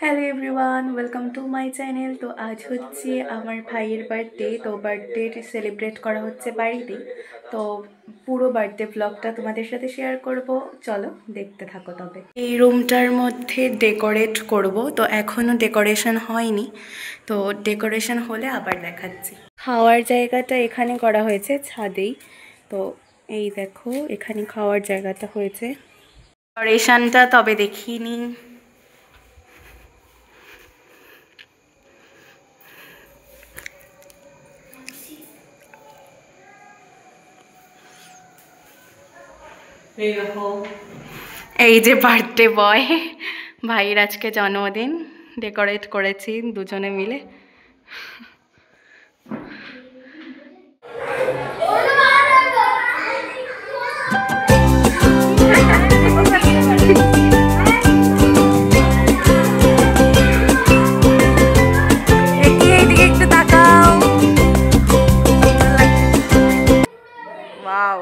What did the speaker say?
Hello everyone, welcome to my channel. তো আজ হচ্ছে আমার ভাইয়ের বার্থডে। তো বার্থডে সেলিব্রেট করা হচ্ছে বাড়িতেই। তো পুরো বার্থডে ব্লগটা তোমাদের সাথে শেয়ার করব, চলো দেখতে থাকো। তবে এই রুমটার মধ্যে ডেকোরেট করব, তো এখনও ডেকোরেশন হয়নি। তো ডেকোরেশন হলে আবার দেখাচ্ছি। খাওয়ার জায়গাটা এখানে করা হয়েছে ছাদেই। তো এই দেখো, এখানে খাওয়ার জায়গাটা হয়েছে। ডেকোরেশনটা তবে দেখিনি। এই যে বার্থডে বয়, ভাইয়ের আজকে জন্মদিন, ডেকোরেট করেছি দুজনে মিলে। এদিকে একটু তাকাও। ওয়াও,